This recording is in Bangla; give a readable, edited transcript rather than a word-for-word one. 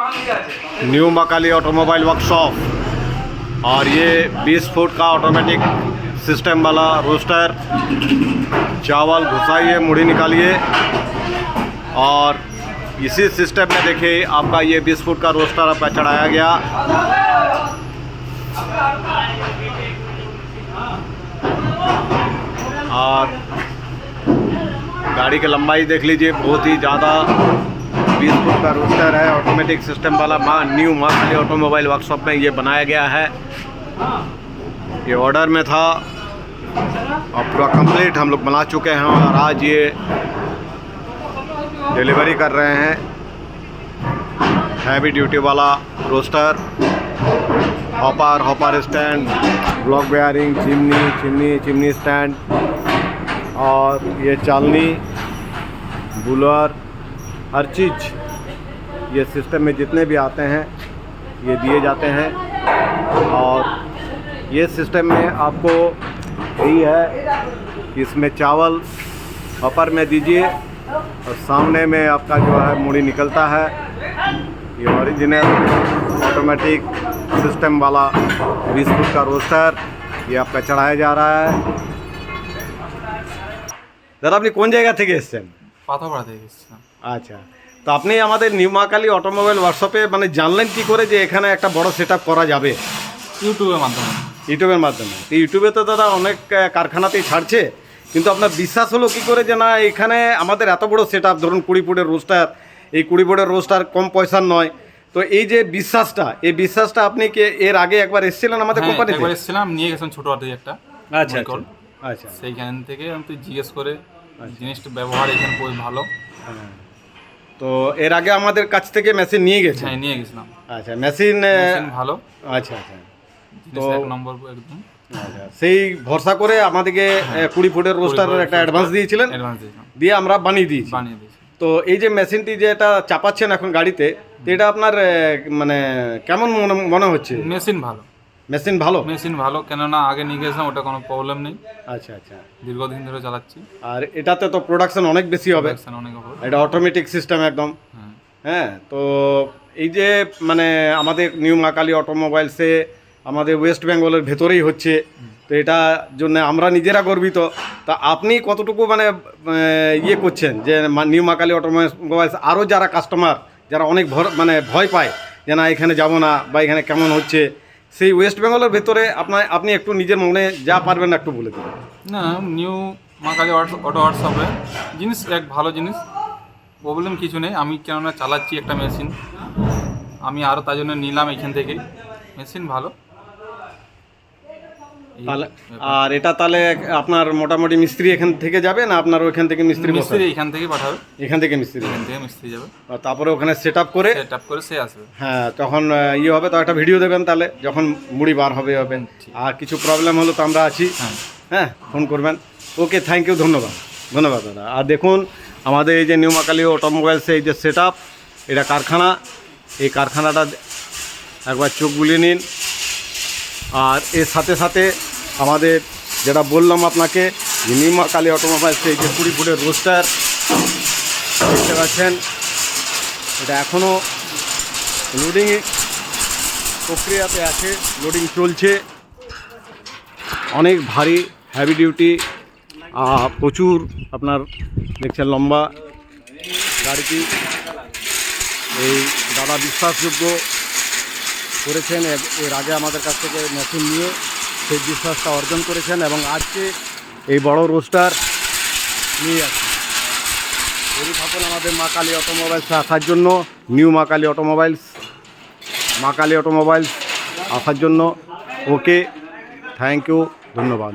New Mahakali automobile workshop. और ये 20 फुट का ऑटोमेटिक सिस्टम वाला रोस्टर। चावल घुसाइए, मुड़ी निकालिए और इसी सिस्टम में देखिए आपका ये 20 फुट का रोस्टर आपका चढ़ाया गया। और गाड़ी की लंबाई देख लीजिए, बहुत ही ज़्यादा 20 फुट का रोस्टर है, ऑटोमेटिक सिस्टम वाला। न्यू महाकाली ऑटोमोबाइल वर्कशॉप में ये बनाया गया है। ये ऑर्डर में था और पूरा कंप्लीट हम लोग बना चुके हैं और आज ये डिलीवरी कर रहे हैं। हैवी ड्यूटी वाला roaster, hopper stand, block bearing, chimney stand और ये चालनी, बुलर, हर चीज़ ये सिस्टम में जितने भी आते हैं ये दिए जाते हैं। और ये सिस्टम में आपको यही है कि इसमें चावल हॉपर में दीजिए और सामने में आपका जो है मुड़ी निकलता है। ये ओरिजिनल ऑटोमेटिक सिस्टम वाला 20 फुट का रोस्टर ये आपका चढ़ाया जा रहा है। দাদা আপনি কোন জায়গা থেকে এসেছেন? পাথরপাড়া থেকে এসেছিলাম। আচ্ছা, তো আপনি আমাদের নিউ মহাকালী অটোমোবাইল ওয়ার্কশপে মানে জানলেন কি করে যে এখানে একটা বড় সেটআপ করা যাবে? ইউটিউবের মাধ্যমে। ইউটিউবের মাধ্যমে। তো ইউটিউবে তো দাদা অনেক কারখানাতেই ছাড়ছে, কিন্তু আপনার বিশ্বাস হলো কি করে যে না এখানে আমাদের এত বড় সেটআপ, ধরুন 20 ফুটের রোস্টার, এই 20 ফুটের রোস্টার কম পয়সার নয়। তো এই যে বিশ্বাসটা, এই বিশ্বাসটা আপনি কি এর আগে একবার এসেছিলেন আমাদের কোম্পানিতে? একবার এসেছিলাম, নিয়ে গেছেন ছোট হাতে একটা। আচ্ছা আচ্ছা। সেইখান থেকে আমি তো জিজ্ঞেস করে জিনিসটা ব্যবহার এখানে খুবই ভালো। তো এর আগে আমাদের কাছ থেকে মেশিন নিয়ে গেছে? হ্যাঁ, নিয়ে গেছিলাম। আচ্ছা, মেশিন ভালো। আচ্ছা আচ্ছা, তো এক নম্বর একদম। আচ্ছা, সেই ভরসা করে আমাদেরকে 20 ফুটের রোস্টারের একটা অ্যাডভান্স দিয়েছিলেন, দিয়ে আমরা বানিয়ে দিয়েছি। তো এই যে মেশিনটি যেটা চাপাচ্ছেন এখন গাড়িতে, তো এটা আপনার মানে কেমন মনে হচ্ছে? মেশিন ভালো, কেননা আগে নিয়ে গেছিলাম, ওটা কোনো প্রবলেম নেই। আচ্ছা আচ্ছা, দীর্ঘদিন ধরে চালাচ্ছি। আর এটাতে তো প্রোডাকশন অনেক বেশি হবে, এটা অটোমেটিক সিস্টেম একদম। হ্যাঁ, তো এই যে মানে আমাদের নিউ মহাকালী অটোমোবাইলসে আমাদের ওয়েস্ট বেঙ্গলের ভেতরেই হচ্ছে, তো এটা জন্য আমরা নিজেরা গর্বিত। তা আপনি কতটুকু মানে ইয়ে করছেন যে নিউ মহাকালী অটোমোবাইলস আরও যারা কাস্টমার যারা অনেক ভয় পায় যে না এখানে যাব না বা এখানে কেমন হচ্ছে, সেই ওয়েস্ট বেঙ্গলের ভেতরে আপনি একটু নিজের মনে যা পারবেন একটু বলে দেবেন। না, নিউ মহাকালী অটো ওয়ার্কশপে জিনিস এক ভালো জিনিস, প্রবলেম কিছু নেই। আমি কেননা চালাচ্ছি একটা মেশিন, আমি আরও তার জন্য নিলাম এখান থেকে। মেশিন ভালো। আর এটা তাহলে আপনার মোটামুটি মিস্ত্রি এখান থেকে যাবে না আপনার ওইখান থেকে মিস্ত্রি এখান থেকে পাঠাবে? এখান থেকে মিস্ত্রি যাবে, তারপরে ওখানে সেট আপ করে সে আসবে। হ্যাঁ, তখন ইয়ে হবে, তো একটা ভিডিও দেবেন তাহলে যখন মুড়ি বার হবে। আর কিছু প্রবলেম হলো তো আমরা আছি, হ্যাঁ ফোন করবেন। ওকে, থ্যাংক ইউ, ধন্যবাদ দাদা। আর দেখুন আমাদের এই যে নিউ মহাকালী অটোমোবাইলসে এই যে সেট আপ, এটা কারখানা, এই কারখানাটা একবার চোখ বুলিয়ে নিন। আর এর সাথে সাথে আমাদের যেটা বললাম আপনাকে, নিউ মহাকালী অটোমোবাইলসে এই যে 20 ফুটের রোস্টার দেখতে পাচ্ছেন, এটা এখনও লোডিং প্রক্রিয়াতে আছে, লোডিং চলছে। অনেক ভারী, হ্যাভি ডিউটি, প্রচুর আপনার দেখছেন লম্বা গাড়িটি। এই দাদা বিশ্বাসযোগ্য করেছেন, এর আগে আমাদের কাছ থেকে মেশিন নিয়ে সেই বিশ্বাসটা অর্জন করেছেন এবং আজকে এই বড় রোস্টার নিয়ে আসছেন। যদি থাকুন আমাদের মহাকালী অটোমোবাইলসে আসার জন্য, নিউ মহাকালী অটোমোবাইলস আসার জন্য। ওকে, থ্যাংক ইউ, ধন্যবাদ।